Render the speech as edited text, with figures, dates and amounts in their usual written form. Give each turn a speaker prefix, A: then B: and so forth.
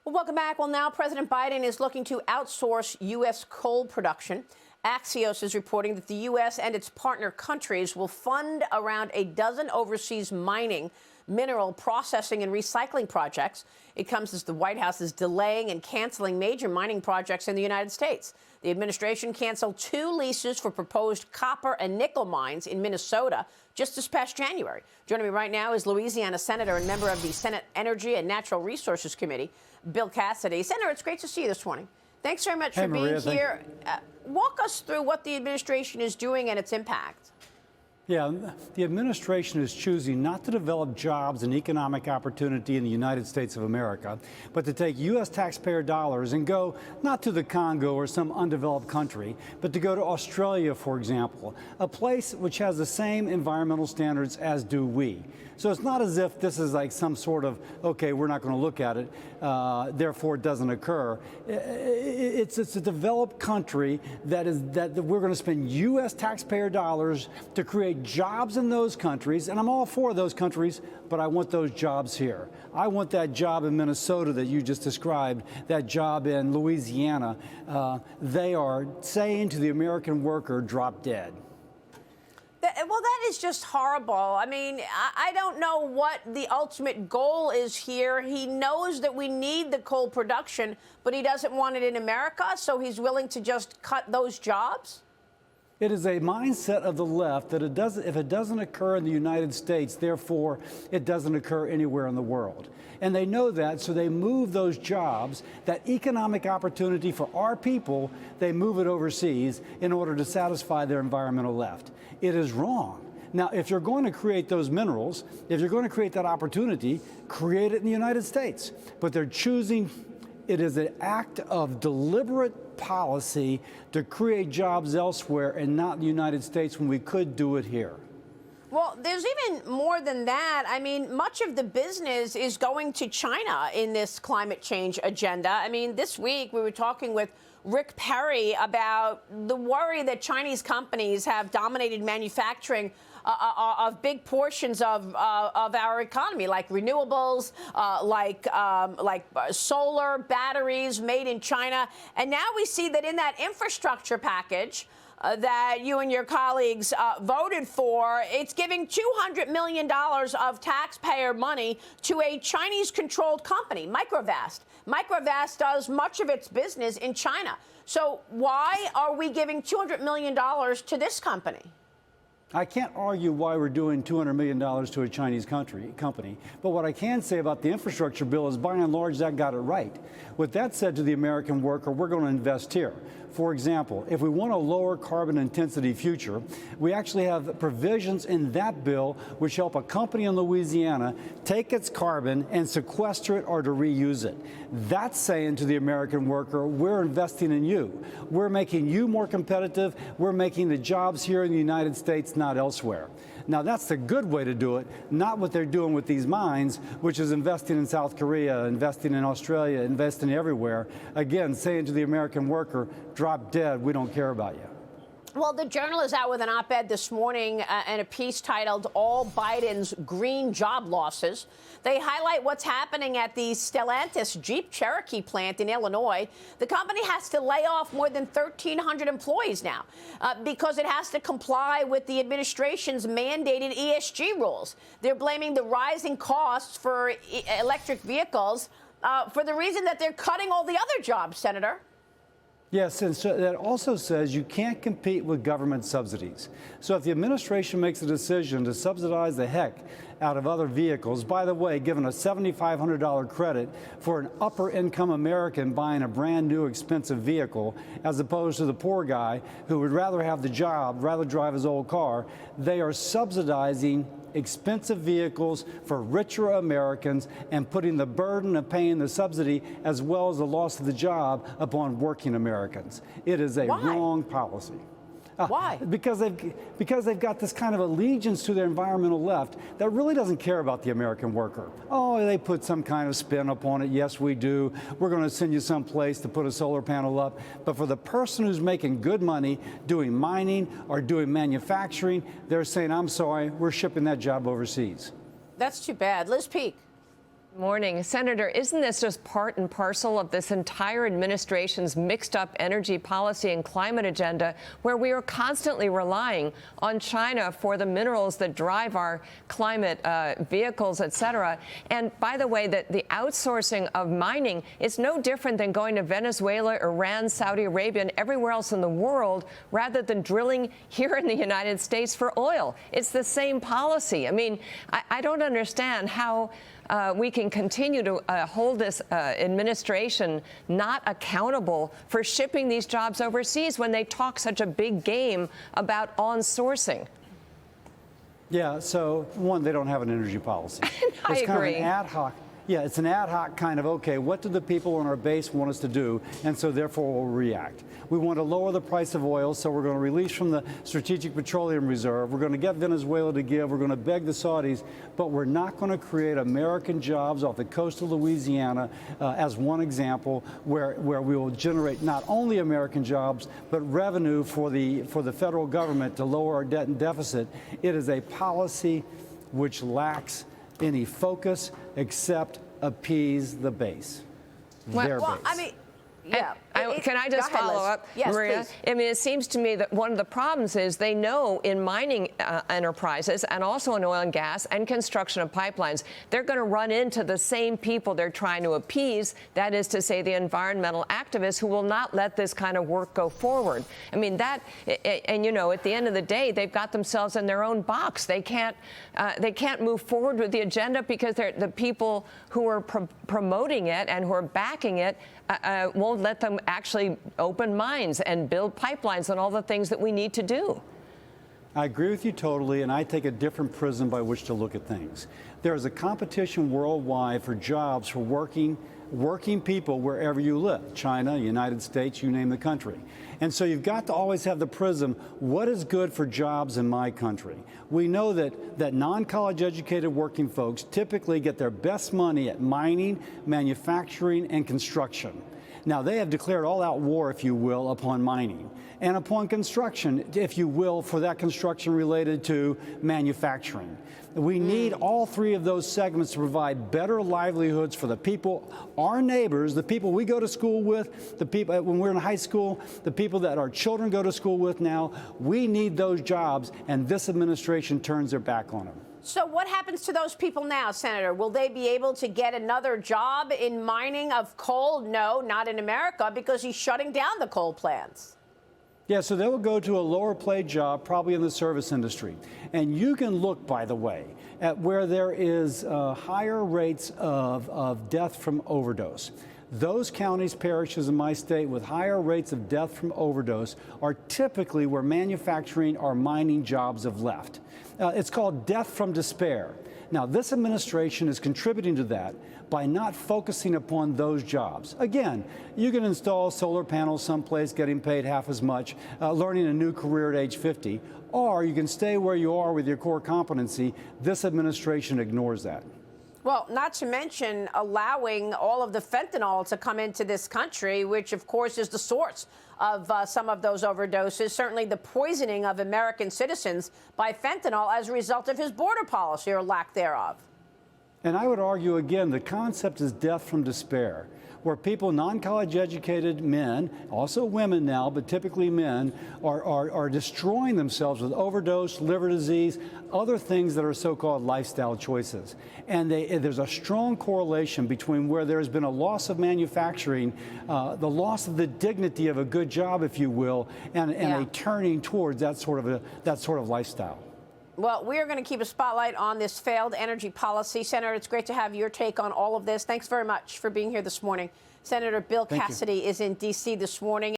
A: Well, welcome back. Well, now President Biden is looking to outsource U.S. coal production. Axios is reporting that the U.S. and its partner countries will fund around a dozen overseas mining, mineral processing and recycling projects. It comes as the White House is delaying and canceling major mining projects in the United States. The administration canceled 2 leases for proposed copper and nickel mines in Minnesota just this past January. Joining me right now is Louisiana Senator and member of the Senate Energy and Natural Resources Committee, Bill Cassidy. Senator, it's great to see you this morning. Thanks very much for being here. Walk us through what the administration is doing and its impact.
B: Yeah, the administration is choosing not to develop jobs and economic opportunity in the United States of America, but to take U.S. taxpayer dollars and go not to the Congo or some undeveloped country, but to go to Australia, for example, a place which has the same environmental standards as do we. So it's not as if this is like some sort of, okay, we're not going to look at it, therefore it doesn't occur. It's a developed country that we're going to spend U.S. taxpayer dollars to create jobs in those countries, and I'm all for those countries, but I want those jobs here. I want that job in Minnesota that you just described, that job in Louisiana. They are saying to the American worker, drop dead.
A: Well, that is just horrible. I mean, I don't know what the ultimate goal is here. He knows that we need the coal production, but he doesn't want it in America, so he's willing to just cut those jobs?
B: It is a mindset of the left that if it doesn't occur in the United States, therefore it doesn't occur anywhere in the world. And they know that, so they move those jobs, that economic opportunity for our people, they move it overseas in order to satisfy their environmental left. It is wrong. Now, if you're going to create those minerals, if you're going to create that opportunity, create it in the United States. But they're choosing, it is an act of deliberate policy to create jobs elsewhere and not in the United States when we could do it here.
A: Well, there's even more than that. I mean, much of the business is going to China in this climate change agenda. I mean, this week we were talking with Rick Perry about the worry that Chinese companies have dominated manufacturing of big portions of our economy, like renewables, like solar batteries made in China. And now we see that in that infrastructure package that you and your colleagues voted for, it's giving $200 million of taxpayer money to a Chinese-controlled company, Microvast. Microvast does much of its business in China. So why are we giving $200 million to this company?
B: I can't argue why we're doing $200 million to a Chinese company, but what I can say about the infrastructure bill is, by and large, that got it right. With that said, to the American worker, we're going to invest here. For example, if we want a lower carbon intensity future, we actually have provisions in that bill which help a company in Louisiana take its carbon and sequester it or to reuse it. That's saying to the American worker, we're investing in you. We're making you more competitive. We're making the jobs here in the United States, not elsewhere. Now, that's the good way to do it, not what they're doing with these mines, which is investing in South Korea, investing in Australia, investing everywhere. Again, saying to the American worker, drop dead, we don't care about you.
A: Well, the Journal is out with an op-ed this morning and a piece titled All Biden's Green Job Losses. They highlight what's happening at the Stellantis Jeep Cherokee plant in Illinois. The company has to lay off more than 1,300 employees now because it has to comply with the administration's mandated ESG rules. They're blaming the rising costs for electric vehicles for the reason that they're cutting all the other jobs, Senator.
B: Yes, and so that also says you can't compete with government subsidies. So if the administration makes a decision to subsidize the heck out of other vehicles, by the way, given a $7,500 credit for an upper-income American buying a brand new expensive vehicle, as opposed to the poor guy who would rather have the job, rather drive his old car, they are subsidizing expensive vehicles for richer Americans and putting the burden of paying the subsidy as well as the loss of the job upon working Americans. It is a wrong policy.
A: Why?
B: Because they've got this kind of allegiance to their environmental left that really doesn't care about the American worker. Oh, they put some kind of spin upon it. Yes, we do. We're going to send you someplace to put a solar panel up. But for the person who's making good money doing mining or doing manufacturing, they're saying, I'm sorry, we're shipping that job overseas.
A: That's too bad. Liz Peek.
C: Morning. Senator, isn't this just part and parcel of this entire administration's mixed up energy policy and climate agenda, where we are constantly relying on China for the minerals that drive our climate vehicles, et cetera? And by the way, the outsourcing of mining is no different than going to Venezuela, Iran, Saudi Arabia, and everywhere else in the world, rather than drilling here in the United States for oil. It's the same policy. I mean, I don't understand how we can continue to hold this administration not accountable for shipping these jobs overseas when they talk such a big game about on-sourcing.
B: Yeah, so one, they don't have an energy policy.
C: I
B: agree. Kind of an ad hoc. Yeah, it's an ad hoc kind of, okay, what do the people on our base want us to do? And so therefore we'll react. We want to lower the price of oil, so we're going to release from the Strategic Petroleum Reserve. We're going to get Venezuela to give. We're going to beg the Saudis, but we're not going to create American jobs off the coast of Louisiana as one example where we will generate not only American jobs, but revenue for the federal government to lower our debt and deficit. It is a policy which lacks any focus except appease the base, their base.
A: I mean, yeah.
C: Can I just follow up,
A: yes,
C: Maria?
A: Please.
C: I mean, it seems to me that one of the problems is they know in mining enterprises and also in oil and gas and construction of pipelines, they're going to run into the same people they're trying to appease, that is to say the environmental activists who will not let this kind of work go forward. I mean, and you know, at the end of the day, they've got themselves in their own box. They can't move forward with the agenda because the people who are promoting it and who are backing it won't let them actually open mines and build pipelines and all the things that we need to do.
B: I agree with you totally, and I take a different prism by which to look at things. There is a competition worldwide for jobs for working people wherever you live, China, United States, you name the country. And so you've got to always have the prism, what is good for jobs in my country? We know that non-college educated working folks typically get their best money at mining, manufacturing, and construction. Now, they have declared all-out war, if you will, upon mining and upon construction, if you will, for that construction related to manufacturing. We need all three of those segments to provide better livelihoods for the people, our neighbors, the people we go to school with, the people when we're in high school, the people that our children go to school with now. We need those jobs, and this administration turns their back on them.
A: So what happens to those people now, Senator? Will they be able to get another job in mining of coal? No, not in America, because he's shutting down the coal plants.
B: Yeah, so they will go to a lower paid job, probably in the service industry. And you can look, by the way, at where there is higher rates of death from overdose. Those counties, parishes in my state with higher rates of death from overdose are typically where manufacturing or mining jobs have left. It's called death from despair. Now, this administration is contributing to that by not focusing upon those jobs. Again, you can install solar panels someplace getting paid half as much, learning a new career at age 50, or you can stay where you are with your core competency. This administration ignores that.
A: Well, not to mention allowing all of the fentanyl to come into this country, which, of course, is the source of some of those overdoses, certainly the poisoning of American citizens by fentanyl as a result of his border policy or lack thereof.
B: And I would argue, again, the concept is death from despair, where people, non-college educated men, also women now, but typically men, are destroying themselves with overdose, liver disease, other things that are so-called lifestyle choices. And there's a strong correlation between where there has been a loss of manufacturing, the loss of the dignity of a good job, if you will, and a turning towards that sort of lifestyle.
A: Well, we are going to keep a spotlight on this failed energy policy. Senator, it's great to have your take on all of this. Thanks very much for being here this morning. Senator Bill Cassidy is in D.C. this morning.